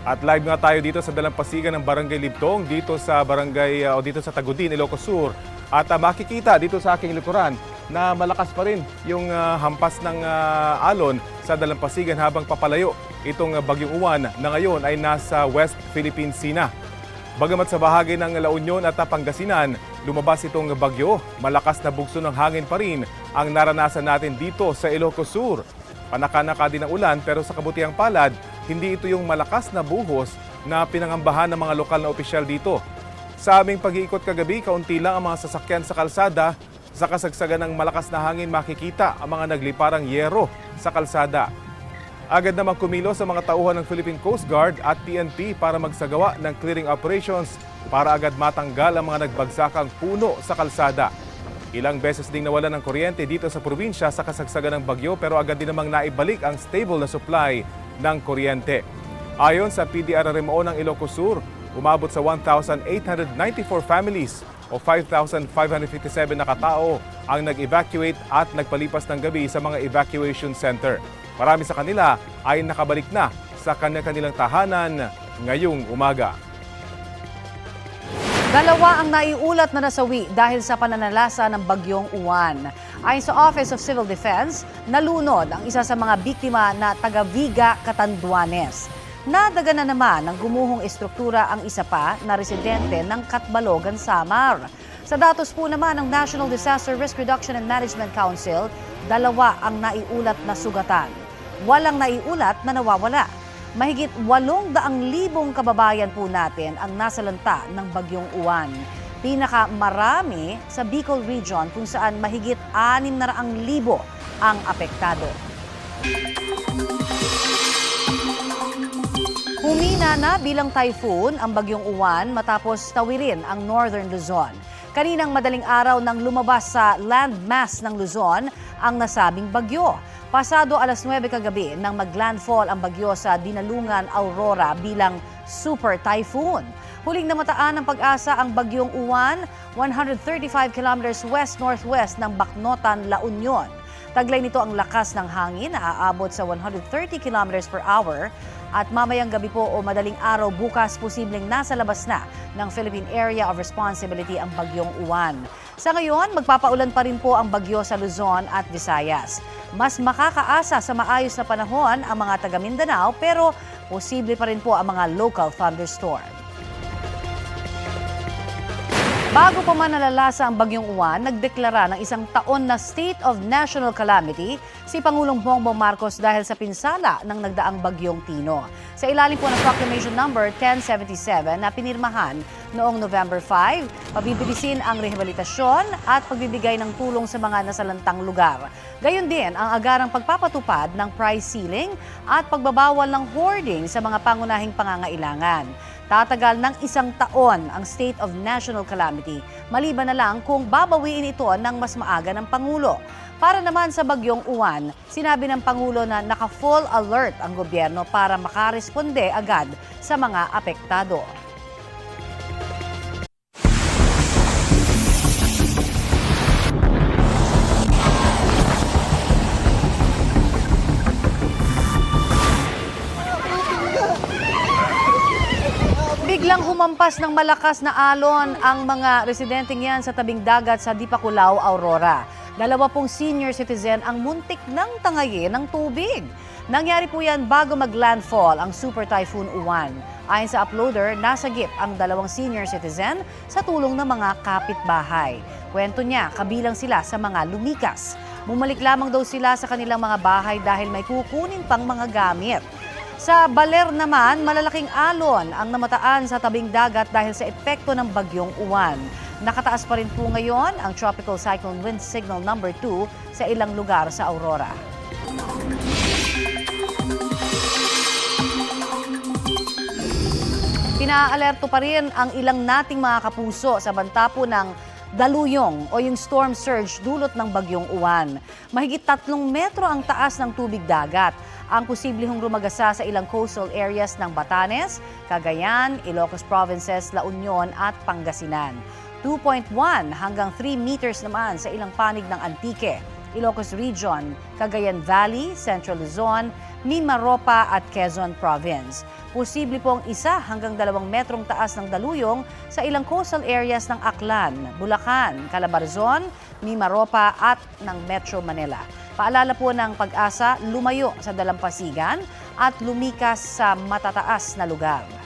At live nga tayo dito sa dalampasigan ng Barangay Libtong, dito sa Barangay dito sa Tagudin, Ilocos Sur. At makikita dito sa aking likuran na malakas pa rin yung hampas ng alon sa dalampasigan habang papalayo itong bagyong Uwan na ngayon ay nasa West Philippine Sea na. Bagamat sa bahagi ng La Union at Pangasinan, lumabas itong bagyo, malakas na bugso ng hangin pa rin ang naranasan natin dito sa Ilocos Sur. Panaka-naka din ang ulan pero sa kabutihang palad, hindi ito yung malakas na buhos na pinangambahan ng mga lokal na opisyal dito. Sa aming pag-iikot kagabi, kaunti lang ang mga sasakyan sa kalsada. Sa kasagsagan ng malakas na hangin, makikita ang mga nagliparang yero sa kalsada. Agad namang kumilos sa mga tauhan ng Philippine Coast Guard at PNP para magsagawa ng clearing operations para agad matanggal ang mga nagbagsakang puno sa kalsada. Ilang beses ding nawalan ng kuryente dito sa probinsya sa kasagsagan ng bagyo pero agad din namang naibalik ang stable na supply ng kuryente. Ayon sa PDRRMO ng Ilocos Sur, umabot sa 1,894 families o 5,557 na katao ang nag-evacuate at nagpalipas ng gabi sa mga evacuation center. Marami sa kanila ay nakabalik na sa kanilang tahanan ngayong umaga. Dalawa ang naiulat na nasawi dahil sa pananalasa ng bagyong Uwan. Ayon sa Office of Civil Defense, nalunod ang isa sa mga biktima na taga Viga, Catanduanes. Nadaga na naman ng gumuhong estruktura ang isa pa na residente ng Catbalogan, Samar. Sa datos po naman ng National Disaster Risk Reduction and Management Council, dalawa ang naiulat na sugatan. Walang naiulat na nawawala. Mahigit 800,000 kababayan po natin ang nasalanta ng bagyong Uwan. Pinakamarami sa Bicol Region kung saan mahigit 600,000 ang apektado. Humina na bilang typhoon ang bagyong Uwan matapos tawirin ang Northern Luzon. Kaninang madaling araw nang lumabas sa landmass ng Luzon ang nasabing bagyo. Pasado alas 9 kagabi nang maglandfall ang bagyo sa Dinalungan, Aurora bilang super typhoon. Huling namataan ng Pag-asa ang bagyong Uwan, 135 kilometers west-northwest ng Bacnotan, La Union. Taglay nito ang lakas ng hangin na aabot sa 130 kilometers per hour at mamayang gabi po o madaling araw bukas posibleng nasa labas na ng Philippine Area of Responsibility ang bagyong Uwan. Sa ngayon, magpapaulan pa rin po ang bagyo sa Luzon at Visayas. Mas makakaasa sa maayos na panahon ang mga taga Mindanao pero posible pa rin po ang mga local thunderstorm. Bago pa man nalalasa ang bagyong Uwan, nagdeklara ng isang taon na State of National Calamity si Pangulong Bongbong Marcos dahil sa pinsala ng nagdaang bagyong Tino. Sa ilalim po ng Proclamation Number 1077 na pinirmahan noong November 5, pabibilisin ang rehabilitasyon at pagbibigay ng tulong sa mga nasalantang lugar. Gayon din ang agarang pagpapatupad ng price ceiling at pagbabawal ng hoarding sa mga pangunahing pangangailangan. Tatagal ng 1 taon ang State of National Calamity, maliban na lang kung babawiin ito ng mas maaga ng Pangulo. Para naman sa bagyong Uwan, sinabi ng Pangulo na naka-full alert ang gobyerno para makaresponde agad sa mga apektado. Biglang humampas ng malakas na alon ang mga residenteng yan sa tabing dagat sa Dipakulaw, Aurora. 20 senior citizen ang muntik ng tangayin ng tubig. Nangyari po yan bago mag-landfall ang Super Typhoon Uwan. Ayon sa uploader, nasagip ang 2 senior citizen sa tulong ng mga kapitbahay. Kwento niya, kabilang sila sa mga lumikas. Bumalik lamang daw sila sa kanilang mga bahay dahil may kukunin pang mga gamit. Sa Baler naman, malalaking alon ang namataan sa tabing dagat dahil sa epekto ng bagyong Uwan. Nakataas pa rin po ngayon ang Tropical Cyclone Wind Signal number 2 sa ilang lugar sa Aurora. Pinaalerto pa rin ang ilang nating mga kapuso sa banta po ng daluyong o yung storm surge dulot ng bagyong Uwan. Mahigit 3 metro ang taas ng tubig dagat. Ang posibleng rumagasa sa ilang coastal areas ng Batanes, Cagayan, Ilocos Provinces, La Union at Pangasinan. 2.1 hanggang 3 meters naman sa ilang panig ng Antique. Ilocos Region, Cagayan Valley, Central Luzon, Mimaropa at Quezon Province. Posible pong 1 hanggang 2 metrong taas ng daluyong sa ilang coastal areas ng Aklan, Bulacan, Calabarzon, Mimaropa at ng Metro Manila. Paalala po ng Pag-asa, lumayo sa dalampasigan at lumikas sa matataas na lugar.